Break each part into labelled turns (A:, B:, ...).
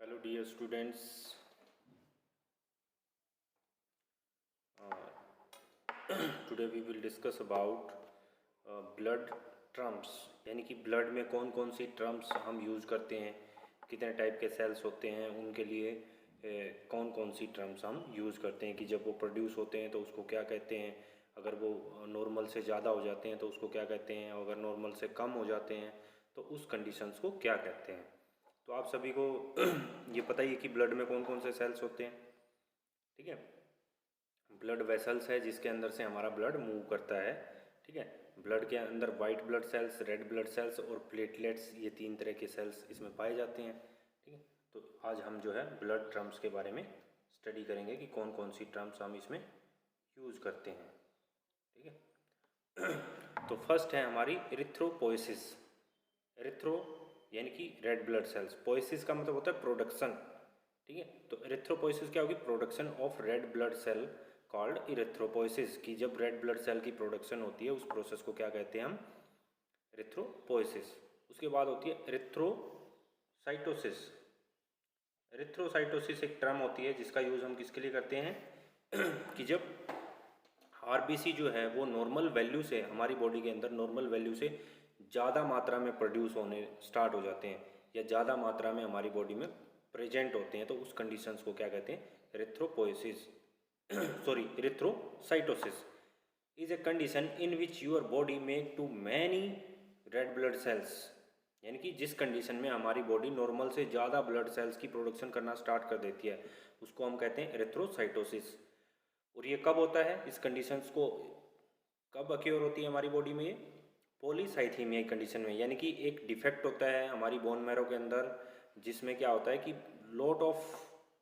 A: Hello dear students. Today we will discuss about blood terms, यानी कि blood में कौन कौन सी टर्म्स हम यूज़ करते हैं, कितने टाइप के सेल्स होते हैं, उनके लिए कौन कौन सी टर्म्स हम यूज़ करते हैं कि जब वो प्रोड्यूस होते हैं तो उसको क्या कहते हैं, अगर वो नॉर्मल से ज़्यादा हो जाते हैं तो उसको क्या कहते हैं, अगर नॉर्मल से कम हो जाते हैं तो उस कंडीशंस को क्या कहते हैं। तो आप सभी को ये पता ही है कि ब्लड में कौन कौन से सेल्स होते हैं। ठीक है, ब्लड वेसल्स है जिसके अंदर से हमारा ब्लड मूव करता है। ठीक है, ब्लड के अंदर white blood sales, red blood sales और प्लेटलेट्स, ये तीन तरह के सेल्स इसमें पाए जाते हैं। ठीक है, तो आज हम जो है ब्लड टर्म्स के बारे में स्टडी करेंगे कि कौन कौन सी टर्म्स हम इसमें यूज़ करते हैं। ठीक है, तो फर्स्ट है हमारी एरिथ्रोपोइसिस। एरिथ्रो यानी कि रेड ब्लड सेल्स, पोइसिस का मतलब होता है प्रोडक्शन। ठीक है, तो एरिथ्रोपोइसिस क्या होगी, production of red blood cell called erythropoiesis, कि जब रेड ब्लड सेल की प्रोडक्शन होती है उस प्रोसेस को क्या कहते हैं हम, एरिथ्रोपोइसिस। उसके बाद होती है एरिथ्रोसाइटोसिस। एरिथ्रोसाइटोसिस एक टर्म होती है जिसका यूज़ हम किसके लिए करते हैं कि जब आरबीसी जो है वो नॉर्मल वैल्यू से, हमारी बॉडी के अंदर नॉर्मल वैल्यू से ज़्यादा मात्रा में प्रोड्यूस होने स्टार्ट हो जाते हैं या ज़्यादा मात्रा में हमारी बॉडी में प्रेजेंट होते हैं, तो उस कंडीशंस को क्या कहते हैं, erythropoiesis sorry erythrocytosis is a condition in which your body make too many red blood cells, यानी कि जिस कंडीशन में हमारी बॉडी नॉर्मल से ज़्यादा ब्लड सेल्स की प्रोडक्शन करना स्टार्ट कर देती है उसको हम कहते हैं एरिथ्रोसाइटोसिस। और ये कब होता है, इस कंडीशंस को कब अक्योर होती है हमारी बॉडी में, ये पॉलीसाइथीमिया कंडीशन में, यानी कि एक डिफेक्ट होता है हमारी बोन मैरो के अंदर जिसमें क्या होता है कि लॉट ऑफ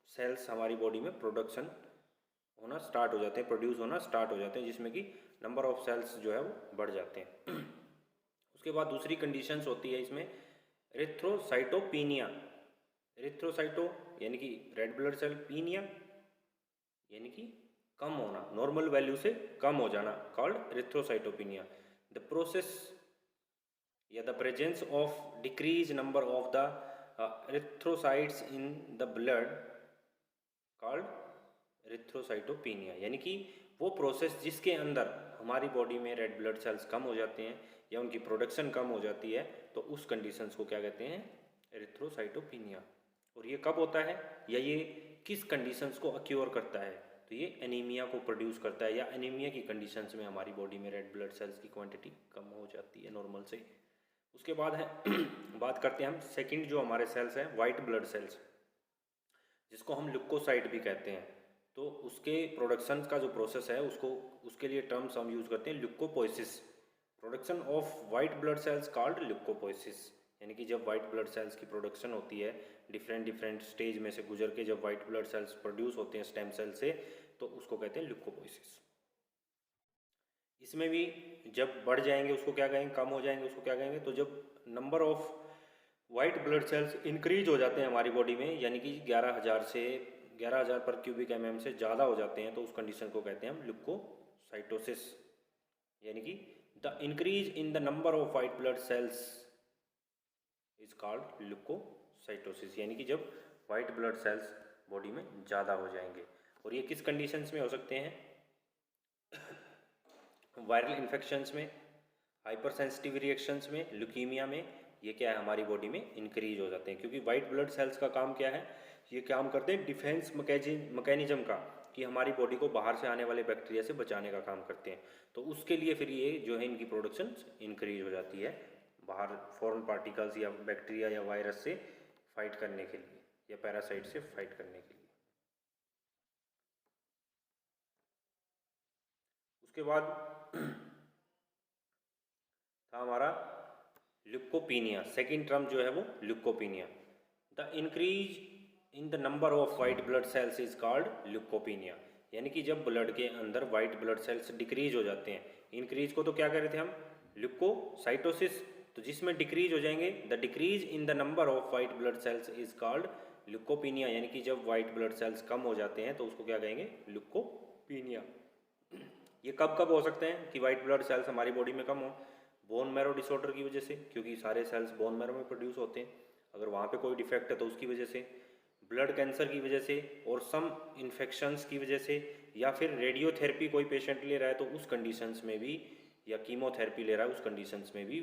A: सेल्स हमारी बॉडी में प्रोडक्शन होना स्टार्ट हो जाते हैं, प्रोड्यूस होना स्टार्ट हो जाते हैं, जिसमें कि नंबर ऑफ सेल्स जो है वो बढ़ जाते हैं। उसके बाद दूसरी कंडीशंस होती है इसमें एरिथ्रोसाइटोपिनिया। एरिथ्रोसाइटो यानी कि रेड ब्लड सेल, पीनिया यानी कि कम होना, नॉर्मल वैल्यू से कम हो जाना, कॉल्ड एरिथ्रोसाइटोपिनिया। द प्रोसेस या the presence of decrease number of the erythrocytes in the blood called erythrocytopenia, यानी कि वो प्रोसेस जिसके अंदर हमारी बॉडी में रेड ब्लड सेल्स कम हो जाते हैं या उनकी प्रोडक्शन कम हो जाती है, तो उस कंडीशंस को क्या कहते हैं, एरिथ्रोसाइटोपिनिया। और ये कब होता है या ये किस कंडीशंस को अक्योर करता है, तो ये एनीमिया को प्रोड्यूस करता है, या एनीमिया की कंडीशंस में हमारी बॉडी में रेड ब्लड सेल्स की क्वांटिटी कम हो जाती है नॉर्मल से। उसके बाद है बात करते हैं हम सेकंड जो हमारे सेल्स हैं, वाइट ब्लड सेल्स, जिसको हम ल्यूकोसाइट भी कहते हैं। तो उसके प्रोडक्शन का जो प्रोसेस है उसको, उसके लिए टर्म्स हम यूज़ करते हैं leukopoiesis. Production of white blood cells called leukopoiesis, यानी कि जब वाइट ब्लड सेल्स की प्रोडक्शन होती है, डिफरेंट डिफरेंट स्टेज में से गुजर के जब वाइट ब्लड सेल्स प्रोड्यूस होते हैं स्टेम सेल से, तो उसको कहते हैं ल्यूकोपोइसिस। इसमें भी जब बढ़ जाएंगे उसको क्या कहेंगे, कम हो जाएंगे उसको क्या कहेंगे, तो जब number of white blood sales increase हो जाते हैं हमारी बॉडी में, यानी कि 11,000 पर क्यूबिक mm से ज़्यादा हो जाते हैं, तो उस कंडीशन को कहते हैं हम ल्यूकोसाइटोसिस, यानी कि the increase in the number of white blood cells is called leukocytosis, यानी कि जब वाइट ब्लड सेल्स बॉडी में ज़्यादा हो जाएंगे। और ये किस कंडीशंस में हो सकते हैं, वायरल इन्फेक्शंस में, हाइपर सेंसिटिव रिएक्शंस में, ल्यूकीमिया में, ये क्या है हमारी बॉडी में इंक्रीज हो जाते हैं। क्योंकि वाइट ब्लड सेल्स का काम क्या है, ये काम करते हैं डिफेंस मैकेनिज्म का, कि हमारी बॉडी को बाहर से आने वाले बैक्टीरिया से बचाने का काम करते हैं। तो उसके लिए फिर ये जो है इनकी प्रोडक्शन इंक्रीज हो जाती है, बाहर फॉरेन पार्टिकल्स या बैक्टीरिया या वायरस से फाइट करने के लिए या पैरासाइट से फाइट करने के लिए। उसके बाद था हमारा ल्यूकोपीनिया। सेकेंड टर्म जो है वो leucopenia. The increase in the number of white blood cells is called leucopenia, यानी कि जब ब्लड के अंदर वाइट ब्लड सेल्स डिक्रीज हो जाते हैं, इंक्रीज को तो क्या कह रहे थे हम, ल्यूकोसाइटोसिस, तो जिसमें डिक्रीज हो जाएंगे, the decrease in the number of white blood cells is called leucopenia, यानी कि जब वाइट ब्लड सेल्स कम हो जाते हैं तो उसको क्या कहेंगे, ल्यूकोपीनिया। ये कब कब हो सकते हैं कि वाइट ब्लड सेल्स हमारी बॉडी में कम हो, बोन मैरो डिसऑर्डर की वजह से, क्योंकि सारे सेल्स बोन मैरो में प्रोड्यूस होते हैं, अगर वहाँ पे कोई डिफेक्ट है तो उसकी वजह से, ब्लड कैंसर की वजह से और सम इन्फेक्शंस की वजह से, या फिर रेडियोथेरेपी कोई पेशेंट ले रहा है तो उस कंडीशंस में भी, या कीमोथेरेपी ले रहा है उस कंडीशंस में भी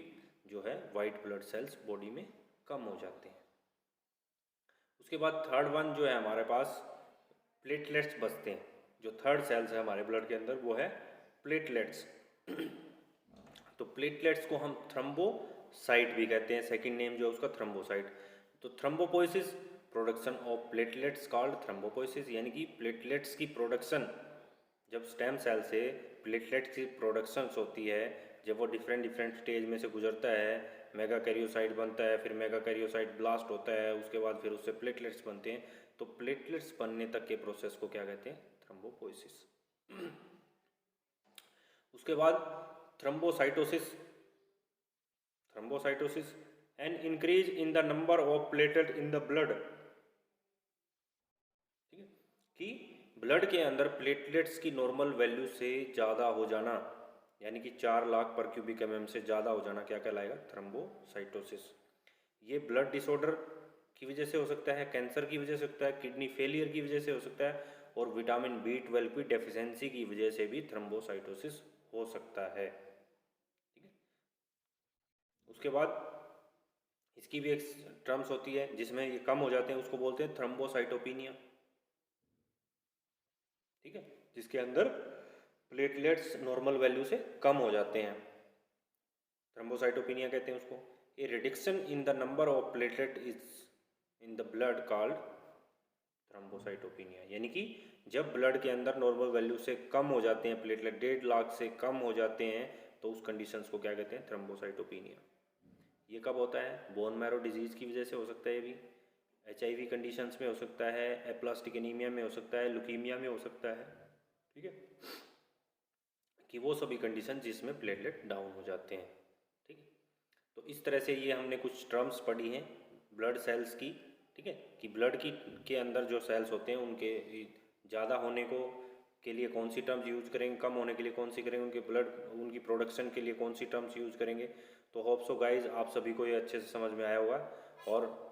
A: जो है वाइट ब्लड सेल्स बॉडी में कम हो जाते हैं। उसके बाद थर्ड वन जो है हमारे पास प्लेटलेट्स बचते हैं। जो थर्ड सेल्स है हमारे ब्लड के अंदर वो है प्लेटलेट्स। तो प्लेटलेट्स को हम थ्रम्बोसाइट भी कहते हैं, सेकंड नेम जो है उसका थ्रम्बोसाइट। तो थ्रम्बोपोइसिस, प्रोडक्शन ऑफ प्लेटलेट्स कॉल्ड थ्रम्बोपोइसिस, यानी कि प्लेटलेट्स की प्रोडक्शन, जब स्टेम सेल से प्लेटलेट्स की प्रोडक्शंस होती है, जब वो डिफरेंट डिफरेंट स्टेज में से गुजरता है, मेगा कैरियोसाइट बनता है, फिर मेगा कैरियोसाइट ब्लास्ट होता है, उसके बाद फिर उससे प्लेटलेट्स बनते हैं। तो प्लेटलेट्स बनने तक के प्रोसेस को क्या कहते हैं? थ्रम्बोपोइसिस। उसके बाद thrombocytosis, thrombocytosis an increase in the number of platelet in the blood. ठीक है, कि ब्लड के अंदर प्लेटलेट्स की नॉर्मल वैल्यू से ज़्यादा हो जाना, यानी कि 4 लाख पर क्यूबिक एमएम से ज़्यादा हो जाना क्या कहलाएगा? थ्रम्बोसाइटोसिस। ये ब्लड डिसऑर्डर की वजह से हो सकता है, कैंसर की वजह से हो सकता है, किडनी फेलियर की वजह से हो सकता है, और विटामिन B12 की डेफिशिएंसी की वजह से भी थ्रम्बोसाइटोसिस हो सकता है। ठीक है, उसके बाद इसकी भी एक टर्म्स होती है जिसमें ये कम हो जाते हैं, उसको बोलते हैं थ्रम्बोसाइटोपिनिया। ठीक है, जिसके अंदर प्लेटलेट्स नॉर्मल वैल्यू से कम हो जाते हैं, थ्रम्बोसाइटोपिनिया कहते हैं उसको। A reduction in the number of platelet is in the blood called thrombocytopenia, यानी कि जब ब्लड के अंदर नॉर्मल वैल्यू से कम हो जाते हैं प्लेटलेट, 1.5 लाख से कम हो जाते हैं, तो उस कंडीशंस को क्या कहते हैं? थ्रम्बोसाइटोपिनिया। ये कब होता है? बोन मैरो डिजीज़ की वजह से हो सकता है, ये भी HIV कंडीशंस में हो सकता है, एप्लास्टिक एनीमिया में हो सकता है, लुकीमिया में हो सकता है। ठीक है, कि वो सभी कंडीशन जिसमें प्लेटलेट डाउन हो जाते हैं। ठीक है, तो इस तरह से ये हमने कुछ टर्म्स पढ़ी हैं ब्लड सेल्स की। ठीक है, कि ब्लड की के अंदर जो सेल्स होते हैं उनके ज़्यादा होने को के लिए कौन सी टर्म्स यूज़ करेंगे, कम होने के लिए कौन सी करेंगे, उनके ब्लड उनकी प्रोडक्शन के लिए कौन सी टर्म्स यूज़ करेंगे। तो होप सो गाइज आप सभी को ये अच्छे से समझ में आया होगा, और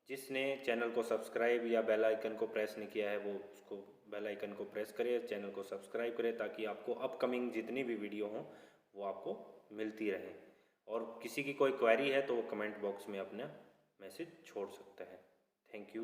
A: जिसने चैनल को सब्सक्राइब या बेल आइकन को प्रेस नहीं किया है वो उसको बेल आइकन को प्रेस करे, चैनल को सब्सक्राइब करे, ताकि आपको अपकमिंग जितनी भी वीडियो हों वो आपको मिलती रहे। और किसी की कोई क्वेरी है तो वो कमेंट बॉक्स में अपना मैसेज छोड़ सकता है। Thank you.